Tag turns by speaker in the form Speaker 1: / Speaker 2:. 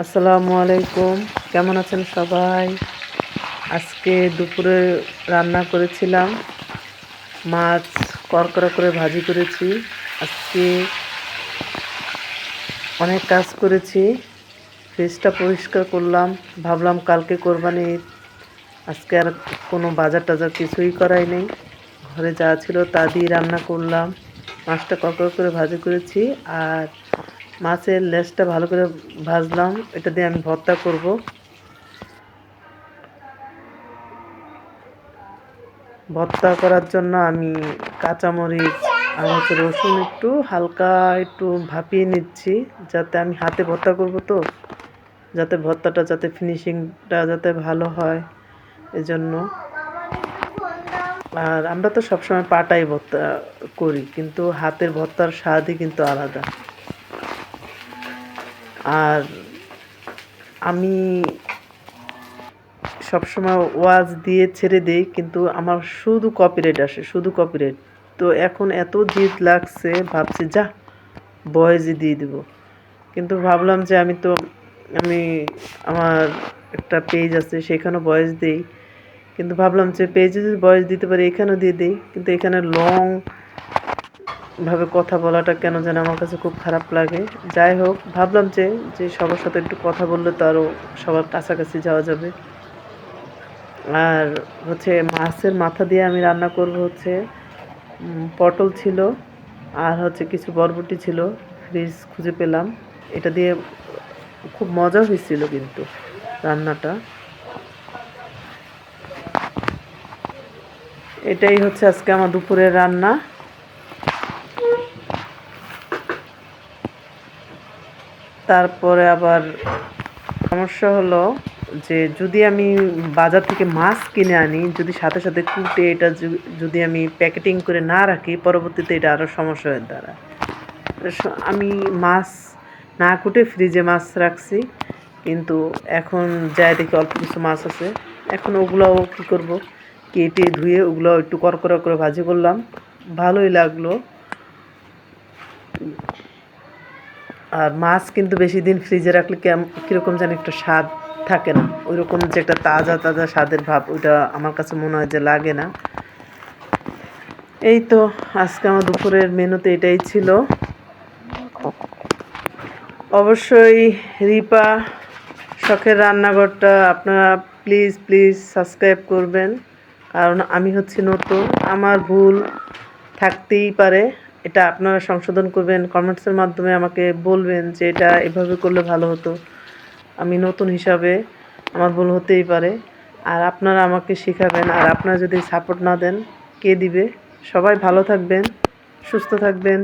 Speaker 1: আসসালামু আলাইকুম। কেমন আছেন সবাই? আজকে দুপুরে রান্না করেছিলাম মাছ, করকরা করে ভাজি করেছি। আজকে অনেক কাজ করেছি। ফ্রিজটা পরিষ্কার করলাম। ভাবলাম কালকে কোরবানি ঈদ, আজকে আর কোনো বাজার-টাজার কিছুই করাই নেই। ঘরে যা ছিল তা দিয়ে রান্না করলাম। মাছটা করকরা করে ভাজি করেছি আর মাছের লেজটা ভালো করে ভাজলাম। এটা দিয়ে আমি ভর্তা করব। ভর্তা করার জন্য আমি কাঁচামরিচ আর রসুন একটু হালকা একটু ভাপিয়ে নিচ্ছি, যাতে আমি হাতে ভর্তা করব তো, যাতে ভর্তাটা যাতে ফিনিশিংটা যাতে ভালো হয় এজন্য। আর আমরা তো সবসময় পাটাই ভর্তা করি, কিন্তু হাতের ভর্তার স্বাদই কিন্তু আলাদা। আর আমি সবসময় ওয়াজ দিয়ে ছেড়ে দেই, কিন্তু আমার শুধু কপিরাইট আসে, শুধু কপিরাইট। তো এখন এত জিদ লাগছে, ভাবছি যা ভয়েসই দিয়ে দিব। কিন্তু ভাবলাম যে আমি আমার একটা পেজ আছে, সেখানেও ভয়েস দিই। কিন্তু ভাবলাম যে পেজে যদি ভয়েস দিতে পারি এখানেও দিয়ে দিই, কিন্তু এখানে লং ভাবে কথা বলাটা কেন যেন আমার কাছে খুব খারাপ লাগে। যাই হোক, ভাবলাম যে যে সবার সাথে একটু কথা বললে তো আরও সবার কাছাকাছি যাওয়া যাবে। আর মাছের মাথা দিয়ে আমি রান্না করব পটল ছিল আর কিছু বরবটি ছিল, ফ্রিজ খুঁজে পেলাম। এটা দিয়ে খুব মজা হয়েছিল কিন্তু রান্নাটা। এটাই আজকে আমার দুপুরের রান্না। তারপরে আবার সমস্যা হলো যে যদি আমি বাজার থেকে মাছ কিনে আনি, যদি সাথে সাথে কুটে এটা যদি আমি প্যাকেটিং করে না রাখি, পরবর্তীতে এটা আরও সমস্যা হয়ে দাঁড়ায়। আমি মাছ না কুটে ফ্রিজে মাছ রাখছি, কিন্তু এখন যাই দেখি অল্প কিছু মাছ আছে। এখন ওগুলোও কী করব, কেটে ধুয়ে ওগুলো একটু করকরা করে ভাজি করলাম, ভালোই লাগলো। আর মাছ কিন্তু বেশি দিন ফ্রিজে রাখলে কীরকম যেন একটা স্বাদ থাকে না, ওই রকম যে একটা তাজা তাজা স্বাদের ভাব, ওইটা আমার কাছে মনে হয় যে লাগে না। এই তো আজকে আমার দুপুরের মেনুতে এটাই ছিল। অবশ্যই রিপা শখের রান্নাঘরটা আপনারা প্লিজ প্লিজ সাবস্ক্রাইব করবেন, কারণ আমি নতুন, আমার ভুল থাকতেই পারে। এটা আপনারা সংশোধন করবেন, কমেন্টসের মাধ্যমে আমাকে বলবেন যে এটা এভাবে করলে ভালো হতো। আমি নতুন হিসাবে আমার ভুল হতেই পারে, আর আপনারা আমাকে শেখাবেন। আর আপনারা যদি সাপোর্ট না দেন কে দিবে? সবাই ভালো থাকবেন, সুস্থ থাকবেন।